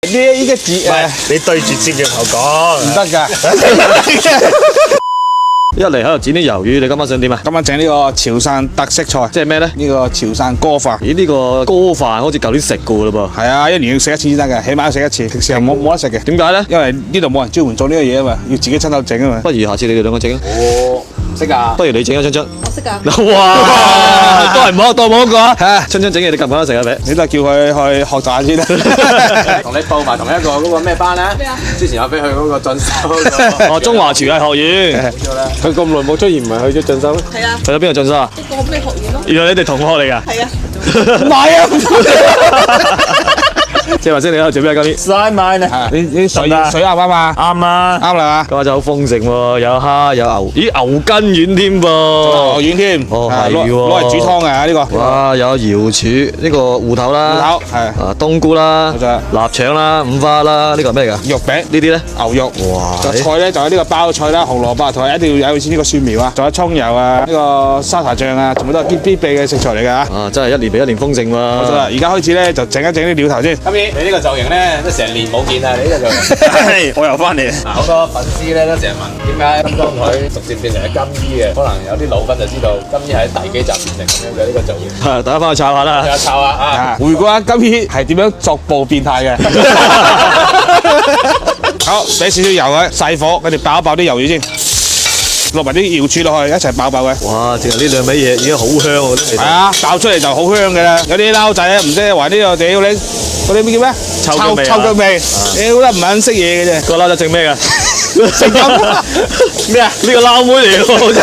呢個字你對住攝像頭講唔得㗎。一嚟喺度剪啲魷魚，你今晚想點啊？今晚整呢個潮汕特色菜，即係咩咧？呢個潮汕鍋飯。咦，呢個鍋飯好似舊年食過嘞噃。係啊，一年要食一次先得嘅，起碼要食一次，平時係冇得食嘅。點解咧？因為呢度冇人專門做呢個嘢啊嘛，要自己親手整啊嘛。不如下次你哋兩個整啊。我唔識啊。不如你整啊，春春。我識㗎。哇，都係唔好當冇一個啊。嚇，春春整嘢，你敢唔敢食啊？俾你都係叫佢去學習下先啦。同你報埋同一個嗰個咩班咧？咩啊？之前我俾佢嗰個進修嗰個。哦，中華廚藝學院。佢咁耐冇出現，唔係去咗進修咩？係啊，去咗邊度進修啊？一個咩學院咯？原來你哋同學嚟㗎。係啊，唔係啊，即係話先，你喺度做咩啊？今年曬買啊！你水啱啱嘛？啱啊。啱啦今日就好豐盛喎，有蝦有牛，咦牛筋丸添嘛？噃。牛丸添，哦係攞喎嚟煮湯嘅呢個。哇，有瑤柱呢個芋頭啦，芋頭係啊冬菇啦，冇錯臘腸啦，五花啦，呢個係咩嚟㗎？肉餅，呢啲咧？牛肉。哇！就菜咧就有呢個包菜啦、紅蘿蔔同埋一定要有呢個蒜苗啊，仲有葱油啊、呢個沙茶醬啊，全部都係必備嘅食材嚟㗎嚇。啊，真係一年比一年豐盛冇錯啦，喎。而家開始咧就整一整啲料頭先。今年你呢個造型咧，都成年冇見啦！你呢個造型，我又翻嚟。嗱好多粉絲咧都成日問點解金裝佢逐漸變成係金衣嘅？可能有啲老粉就知道金衣喺第幾集變成咁樣嘅呢個造型。係，大家翻去抄下啦。有抄啊！啊，回顧下今次係點樣逐步變態嘅。好，俾少少油佢，細火，跟住爆一爆啲魷魚先，落埋啲瑤柱落去，一齊爆爆佢。哇！淨係呢兩味嘢已經好香喎，啲味道。係啊，爆出嚟就好香嘅啦。有啲撈仔咧唔識話呢個屌你嗰啲咩叫咩？臭腳味啊臭腳味，屌得唔肯識嘢嘅啫。個撈仔整咩㗎？食咁咩啊？呢個撈妹嚟喎，好似。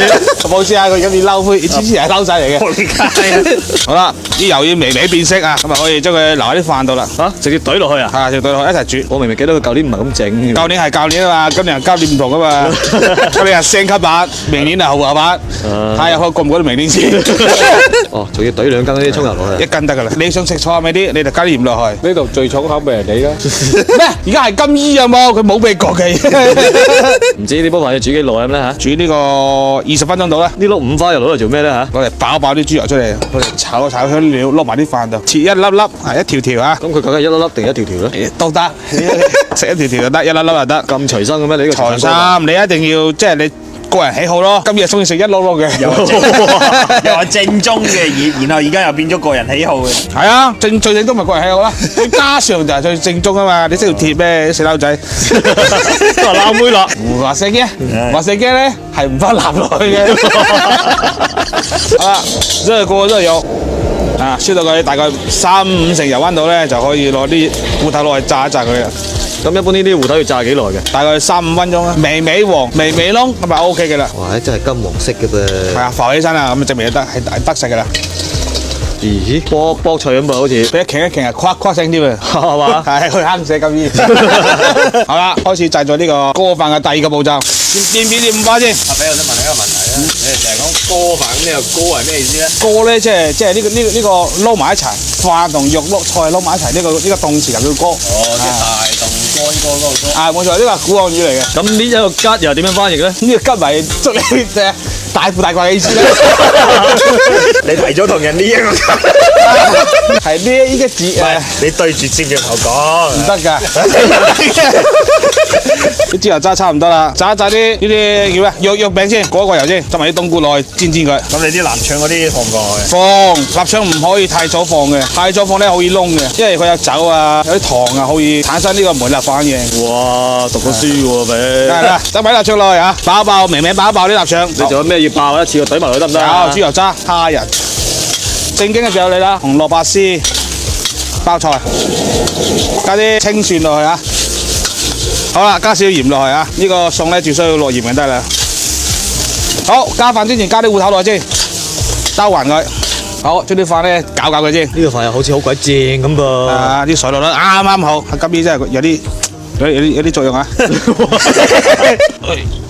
冇知啊，佢今次撈灰，之前係撈仔嚟嘅。好啦，啲魷魚微微變色啊，咁啊可以將佢留喺啲飯度啦。嚇！直接懟落去啊！係，就對落去一齊煮。我明明記得佢舊年唔係咁整嘅。舊年係舊年啊嘛，今年係今年唔同噶嘛。今年係升級版，明年係豪華版。睇下佢過唔過到明年先。哦，仲要懟兩羹嗰啲葱油落去。一斤得噶啦。你想食菜味啲，你就加啲鹽落去。呢度最重口味係你啦。咩？而家係金衣啊嘛，佢冇味覺嘅。唔知呢煲飯要煮幾耐咁咧嚇？煮呢個20分鐘到啦。呢碌五花又攞嚟做咩咧嚇？攞嚟爆一爆啲豬油出嚟，攞嚟炒香料，撈埋啲飯度，切一粒粒，一條條啊，咁佢究竟係一粒粒定一條條咧？都得，食一條條就得，一粒粒就得。咁隨心嘅咩？你呢個財三，你一定要即係你個人喜好咯。今日中意食一粒粒嘅，又話正宗嘅，然後而家又變咗個人喜好嘅。係啊，最正宗咪個人喜好啦。你家常就係最正宗啊嘛。你識條鐵咩？死撈仔，都係撈妹啦。話食嘅，話食嘅咧係唔翻南落去嘅。好啦，熱鍋熱油。啊，燒到佢大概3-5成油溫度咧，就可以攞啲芋頭落去炸一炸佢啦。咁一般呢啲芋頭要炸幾耐嘅？大概3-5分鐘啦，微微黃、微微燶咁咪 OK 嘅啦。哇！真係金黃色嘅噃。係啊，浮起身啦，咁就證明得係得食嘅啦。咦？卜脆咁噃，好似。俾一傾一傾啊，夸夸聲添啊，係嘛？係去坑死金衣。好啦，開始製作呢個鍋飯嘅第二個步驟，見片啲五花先。阿肥，我想問你一個問題啦，你哋成日講鍋飯，咁呢個鍋係咩意思咧？鍋咧即係呢個撈埋一齊，飯同肉撈菜撈埋一齊，呢個動詞就叫鍋。哦，即係大動干嗰個鍋。啊，冇錯，呢個係古漢語嚟嘅。咁呢一個吉又點樣翻譯咧？呢個吉咪祝你誒大富大貴嘅意思咧。你提咗同人呢一個，係呢個字誒。你對住攝像頭講唔得㗎，啲豬油渣差唔多啦，炸一炸啲呢啲叫咩肉餅先，過一個油先，執埋啲冬菇落去煎煎佢。咁你啲臘腸嗰啲放唔放落去？放臘腸唔可以太早放嘅，太早放咧好易燶嘅，因為佢有酒啊，有啲糖啊，好易產生呢個梅納反應。哇！讀過書喎，俾。係啦，執埋啲臘腸落去啊，爆一爆，微微爆一爆啲臘腸。你仲有咩要爆一次過懟埋佢得唔得有啊？豬油渣、蝦仁。正經嘅時候你啦，紅蘿蔔絲、包菜，加啲青蒜落去啊。好啦，加少少鹽落去啊！呢個餸咧只需要落鹽就得啦。好，加飯之前加啲芋頭落去先，兜勻佢。好，將啲飯咧攪攪佢先。呢個飯又好似好鬼正咁噃。啊，啲水落得啱啱好，今年真係有啲作用啊！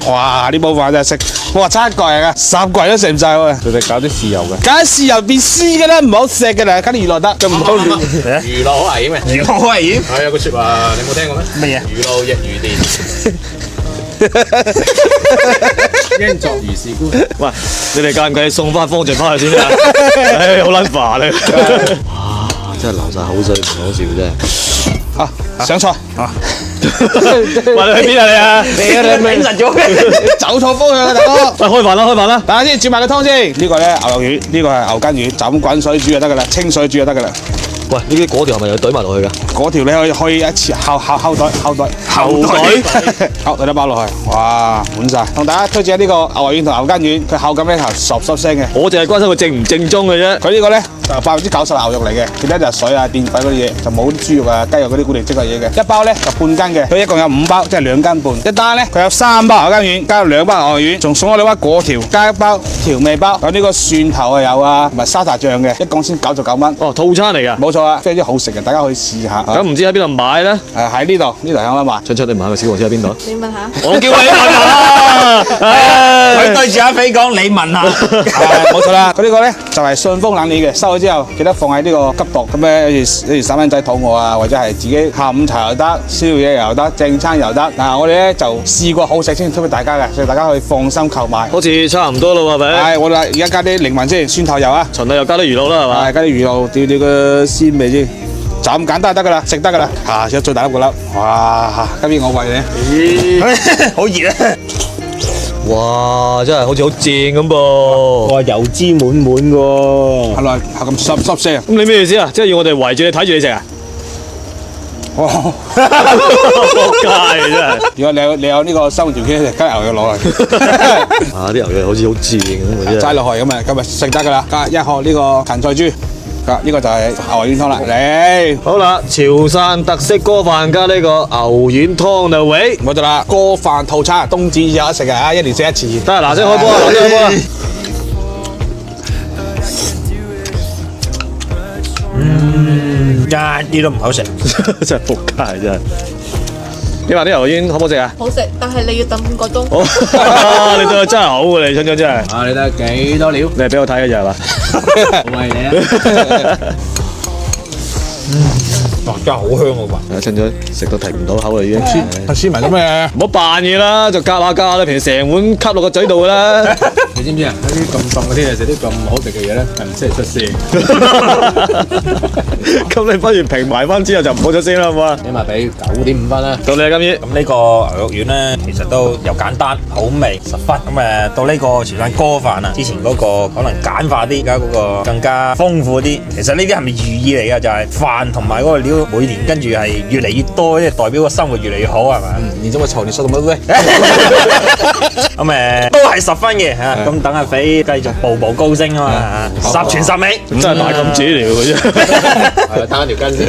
哇！呢煲飯真係食，我話差一個人啊，10個人都食唔晒喎。佢哋搞啲豉油嘅。梗係豉油變絲嘅啦，唔好食嘅啦，加啲魚落得，咁唔好亂。娛樂好危險嘅。娛樂好危險。係有個説話，你冇聽過咩？乜嘢？娛樂日如電。應作如是觀。喂，你哋介唔介意送翻方丈翻去先啊？唉，好撚煩啊！哇，真真係流晒口水，唔講笑真係。好，上菜啊！喂，你去邊啊你啊？你咪實咗嘅。走錯方向啊，大哥！喂，開飯啦，開飯啦！等下先，煮埋個湯先。呢個咧牛肉丸，呢個係牛筋丸，就咁滾水煮就得噶啦，清水煮就得噶啦。喂，呢啲果條係咪要懟埋落去㗎？嗰條你可以一次後袋，後袋，好，等一包落去，哇，滿晒。同大家推薦呢個牛肉丸同牛筋丸，佢口感咧係濕聲嘅。我淨係關心佢正唔正宗嘅啫。佢呢個咧就90%牛肉嚟嘅，其他就係水啊、澱粉嗰啲嘢，就冇啲豬肉啊、雞肉嗰啲固定積嘅嘢嘅。一包咧就半斤嘅，佢一共有5包，即係2斤半。一單咧佢有3包牛筋丸，加2包牛肉丸，仲送我2包果條，加1包調味包，有呢個蒜頭啊有啊，同埋沙茶醬嘅，一共先99蚊。哦，套餐嚟㗎。冇錯啊，非常之好食嘅，大家可以試下。咁唔知喺邊度買咧？喺呢度有得賣。春春，你問下個小黃車喺邊度？你問下。我叫你問下。佢對住阿肥講：你問下。冇錯啦，佢呢個咧就係順豐冷鏈嘅，收咗之後記得放喺呢個急凍咁咧，例如細蚊仔肚餓啊，或者係自己下午茶又得，宵夜又得，正餐又得。嗱，我哋咧就試過好食先推俾大家嘅，所以大家可以放心購買。好似差唔多啦喎，係咪？係，我哋而家加啲靈魂先，蒜頭油啊，循例又加啲魚肉啦，係嘛？係加啲魚肉，調個鮮味先，就咁簡單就得噶啦，食得噶啦。而家最大粒個粒，哇！今日我餵你，好熱啊！哇，真係好似好正咁噃！哇，油脂滿滿喎。係咪係咁濕聲？咁你咩意思啊？即係要我哋圍住你睇住你食啊？哇！仆街啊真係！如果你有呢個生活條件，加牛肉落去，啊啲牛肉好似好正咁嘅齋落去咁啊，今日食得噶啦。加一殼呢個芹菜豬，呢個就係牛肉丸湯啦。嚟，好啦，潮汕特色鍋飯加呢個牛丸湯就喂，冇錯啦，鍋飯套餐，冬至有得食啊，1年食1次。得啦，嗱聲開波啊，嗱聲開波啊！一啲都唔好食。真係仆街真係。你話啲牛丸好唔好食啊？好食，但係你要等5個鐘。好，你對我真係好喎，你春春真係。啊，你睇下幾多料？你係俾我睇嘅啫係嘛？我餵你啊！哇，真係好香喎噃！春春食到停唔到口啦已經。黐埋咁嘅，唔好扮嘢啦，就夾下夾下啦，平時成碗吸落個嘴度噶啦。你知唔知啊？呢啲咁凍嘅天氣食啲咁好食嘅嘢咧，係唔適宜出聲。咁你不如平埋翻之後就唔好出聲啦，好唔好啊？起碼俾9.5分啦。到你啊，金姨。咁呢個牛肉丸咧，其實都又簡單，好味10分。咁到呢個潮汕鍋飯啊，之前嗰個可能簡化啲，而家嗰個更加豐富啲。其實呢啲係咪寓意嚟㗎？就係飯同埋嗰個料，每年跟住係越嚟越多，即係代表個生活越嚟越好，係咪？你這麼醜，你說什麼對？咁都係10分嘅嚇。咁等阿肥繼續步步高升啊嘛，10全10美。真係大禁子嚟嘅啫。係攤條筋先。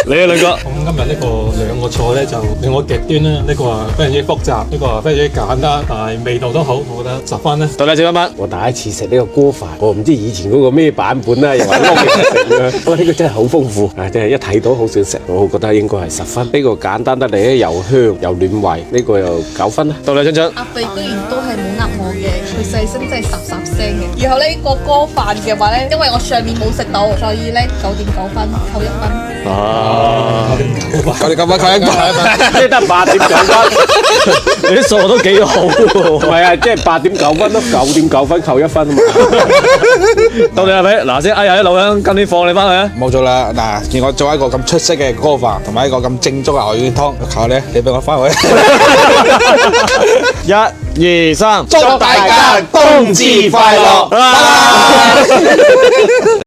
你啊兩個。咁今日呢個兩個菜咧就令我極端啦，呢個啊非常之複雜，呢個啊非常之簡單，但係味道都好，我覺得10分咧。到你11蚊。我第一次食呢個鍋飯，我唔知以前嗰個咩版本啦，又話撈嚟食啦。不過呢個真係好豐富，真係一睇到好想食。我覺得應該係10分。呢個簡單得嚟咧，又香又暖胃，呢個又9分啦。到你春春。阿肥居然都係冇呃我嘅，佢細聲真係霎聲嘅。然後呢個鍋飯嘅話咧，因為我上面冇食到，所以咧9.9分，扣1分。啊！我哋咁快扣一分，即係得8.9分。你啲數學都幾好喎。唔係啊，即係8.9分咯，9.9分扣1分啊嘛。到你阿肥，嗱先，哎呀啲老鄉，今年放你翻去啊！冇錯啦。嗱，見我做一個咁出色嘅鍋飯，同埋一個咁正宗嘅牛丸湯，求你，你俾我翻去。 1、2、3，祝大家冬至快樂！拜拜。